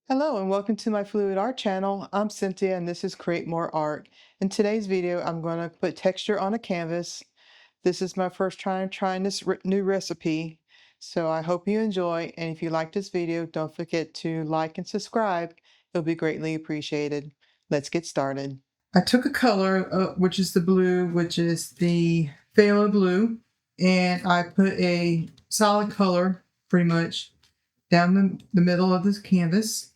Hello and welcome to my fluid art channel. I'm Cynthia and this is Create More Art. In today's video, I'm going to put texture on a canvas. This is my first time trying this new recipe, so I hope you enjoy. And if you like this video, don't forget to like and subscribe. It'll be greatly appreciated. Let's get started. I took a color, which is the blue, which is the phthalo blue, and I put a solid color, pretty much, down the middle of this canvas.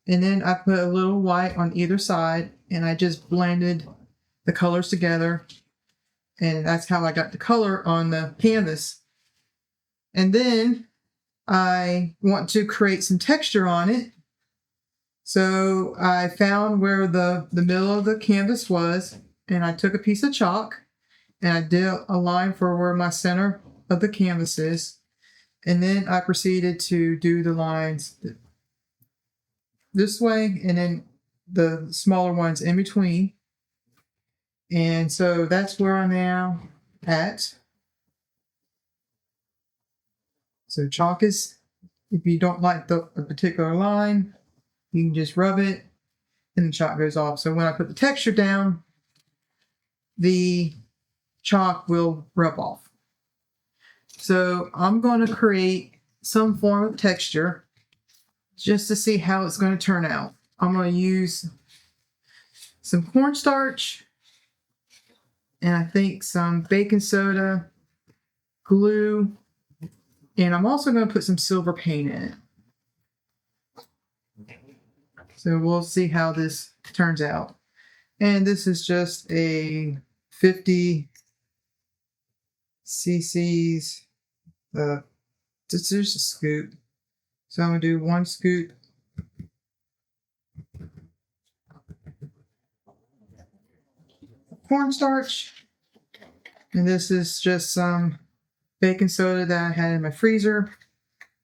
And then I put a little white on either side, and I just blended the colors together. And that's how I got the color on the canvas. And then I want to create some texture on it. So I found where the middle of the canvas was, and I took a piece of chalk, and I did a line for where my center of the canvas is. And then I proceeded to do the lines this way, and then the smaller ones in between. And so that's where I'm now at. So chalk is, if you don't like a particular line, you can just rub it and the chalk goes off. So when I put the texture down, the chalk will rub off. So I'm going to create some form of texture just to see how it's going to turn out. I'm going to use some cornstarch and I think some baking soda, glue, and I'm also going to put some silver paint in it. So we'll see how this turns out. And this is just a 50 cc's, just a scoop. So I'm going to do one scoop. Cornstarch. And this is just some baking soda that I had in my freezer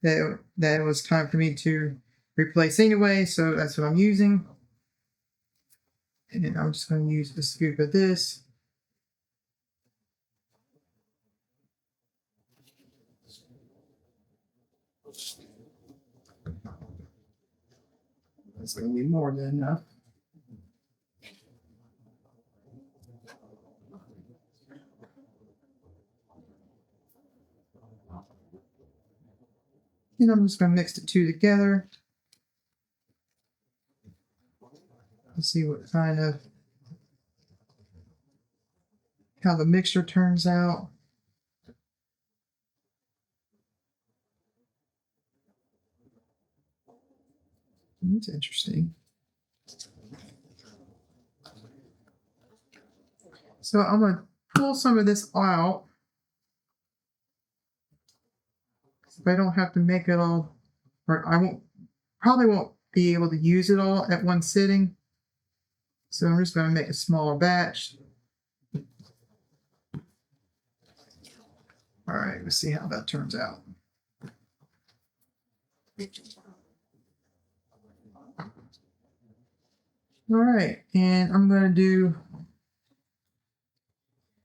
that it was time for me to replace anyway, so that's what I'm using. And then I'm just going to use a scoop of this. That's going to be more than enough. And I'm just going to mix the two together. Let's see what kind of, how the mixture turns out. That's interesting. So I'm going to pull some of this out. So I don't have to make it all, or I probably won't be able to use it all at one sitting. So I'm just going to make a smaller batch. All right, let's see how that turns out. All right, and I'm going to do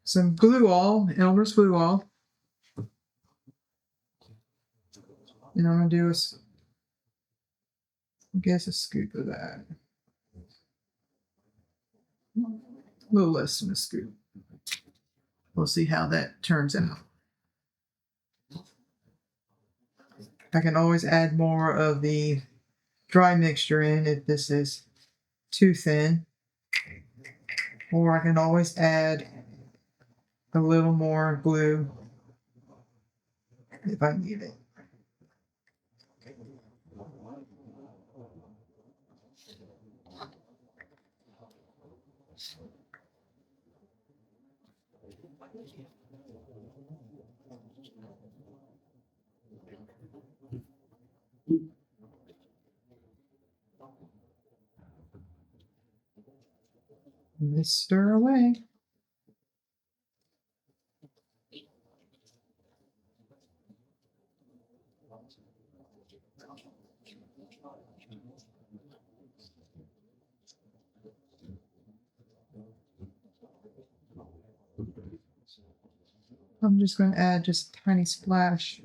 some glue all, Elmer's glue all. And I'm going to do a scoop of that. A little less than a scoop. We'll see how that turns out. I can always add more of the dry mixture in if this is too thin. Or I can always add a little more glue if I need it. Let's stir away. I'm just going to add just a tiny splash.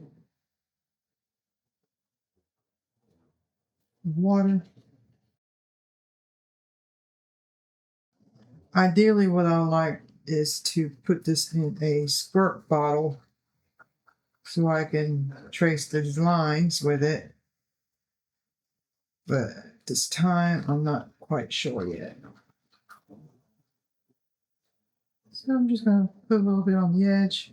water. Ideally, what I like is to put this in a squirt bottle so I can trace those lines with it. But this time, I'm not quite sure yet. So I'm just going to put a little bit on the edge.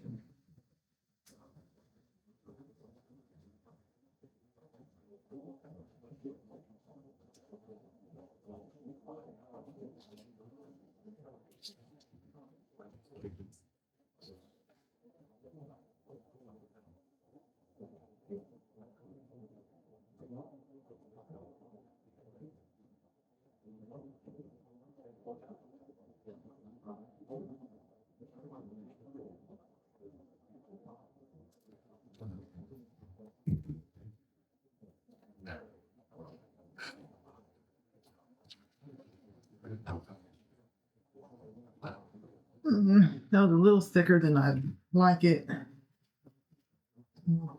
That was a little thicker than I'd like it. Put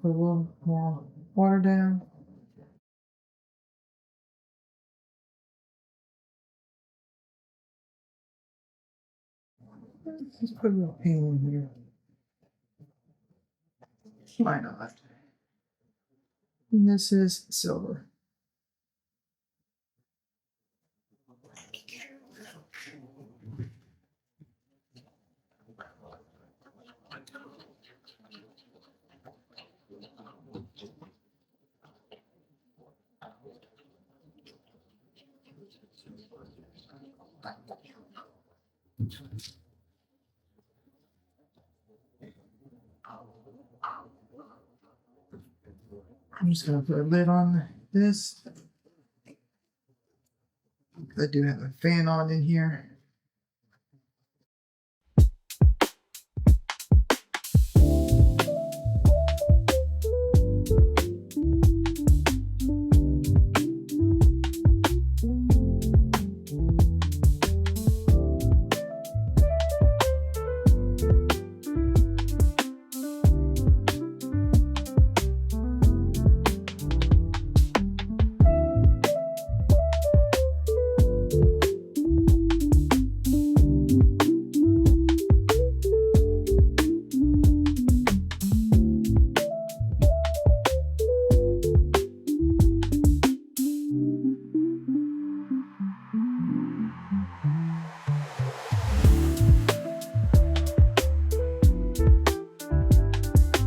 a little more water down. Let's put a little paint in here. Why not? And this is silver. I'm just going to put a lid on this. I do have a fan on in here.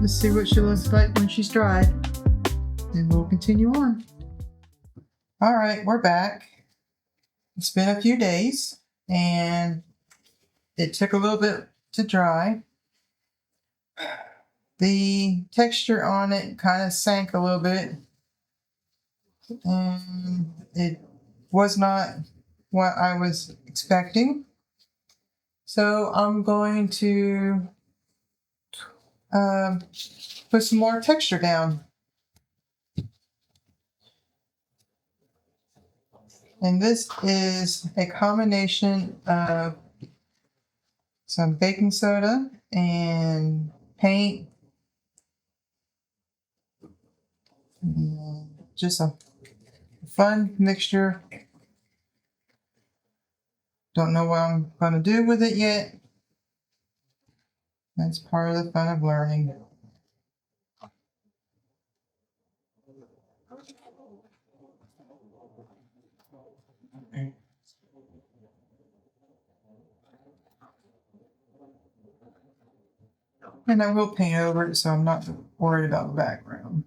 Let's see what she looks like when she's dried. And we'll continue on. All right, we're back. It's been a few days and it took a little bit to dry. The texture on it kind of sank a little bit. And it was not what I was expecting. So I'm going to put some more texture down. And this is a combination of some baking soda and paint. And just a fun mixture. Don't know what I'm going to do with it yet. That's part of the fun of learning. And I will paint over it so I'm not worried about the background.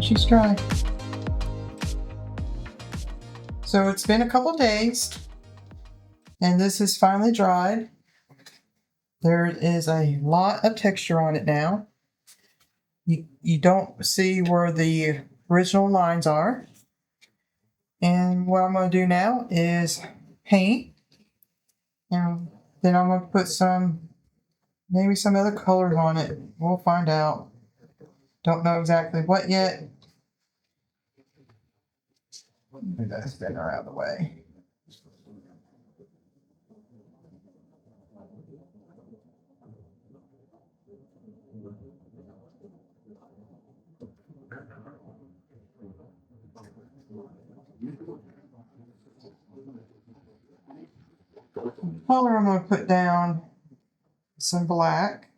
she's dry. So it's been a couple days and this is finally dried. There is a lot of texture on it now. You don't see where the original lines are. And what I'm going to do now is paint. And then I'm going to put maybe some other colors on it. We'll find out. Don't know exactly what yet. Move that spinner out of the way. Color I'm going to put down some black.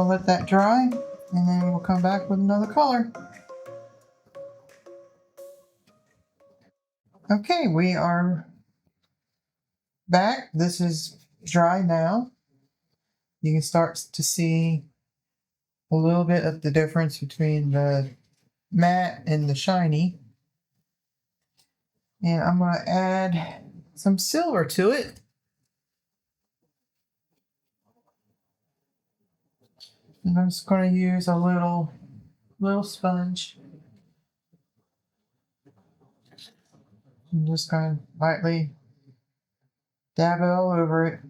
we'll let that dry, and then we'll come back with another color. Okay, we are back. This is dry now. You can start to see a little bit of the difference between the matte and the shiny. And I'm going to add some silver to it. And I'm just going to use a little sponge. I'm just going to lightly dab it all over it.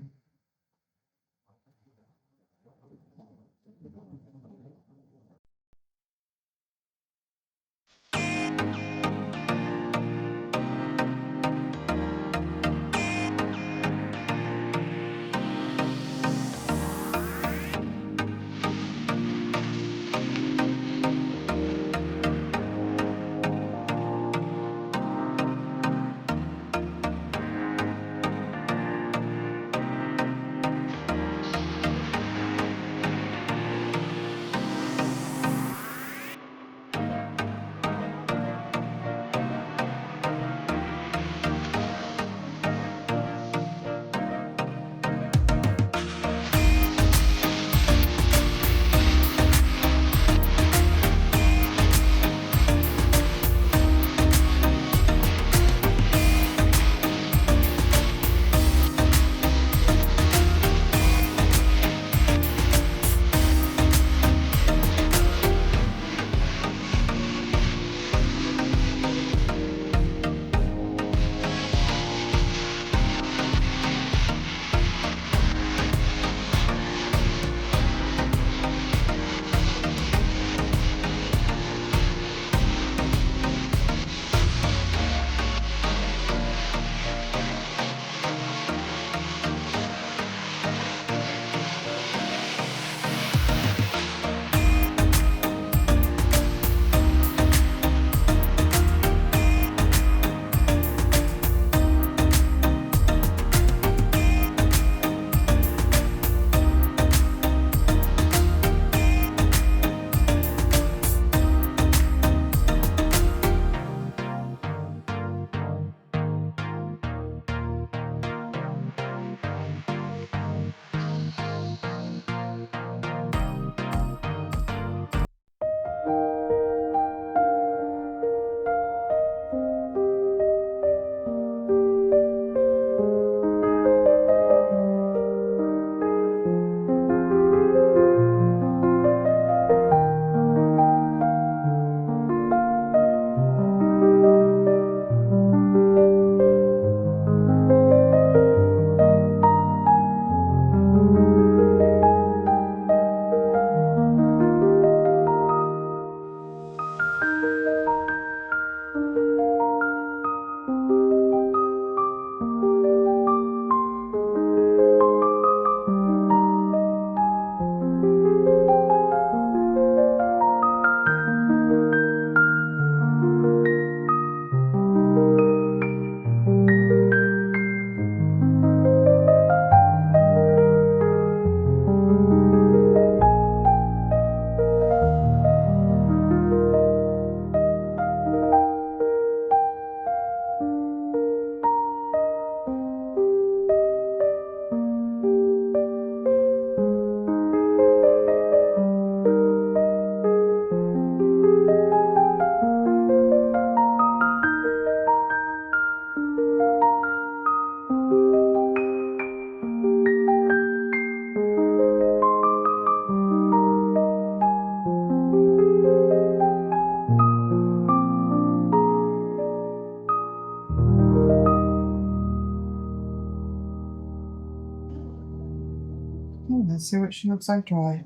Let's see what she looks like dry.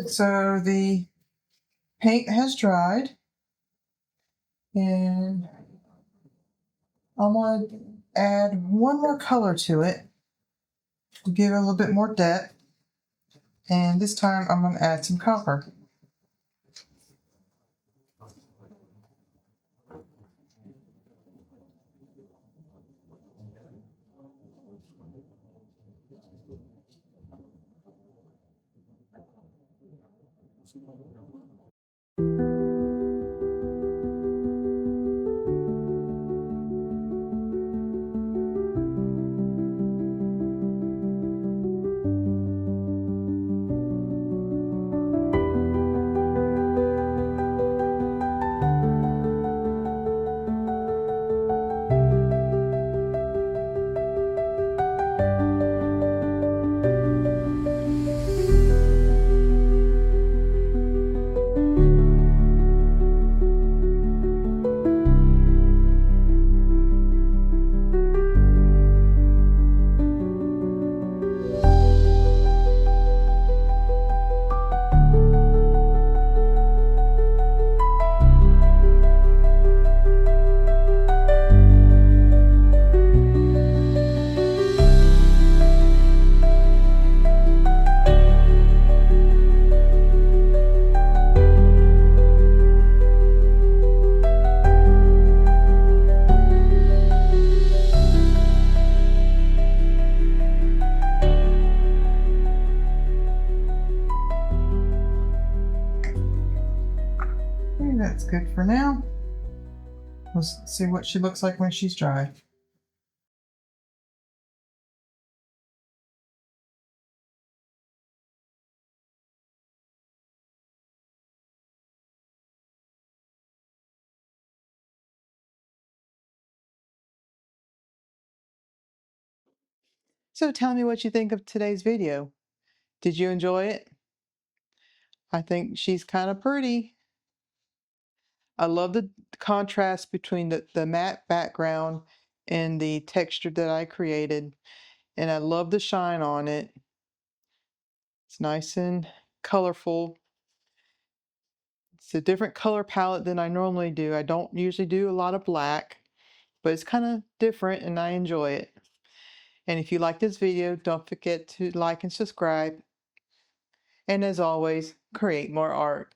So the paint has dried, and I'm going to add one more color to it to give it a little bit more depth. And this time I'm going to add some copper. Okay, that's good for now. Let's see what she looks like when she's dry. So tell me what you think of today's video. Did you enjoy it? I think she's kind of pretty. I love the contrast between the matte background and the texture that I created. And I love the shine on it. It's nice and colorful. It's a different color palette than I normally do. I don't usually do a lot of black, but it's kind of different and I enjoy it. And if you like this video, don't forget to like and subscribe. And as always, create more art.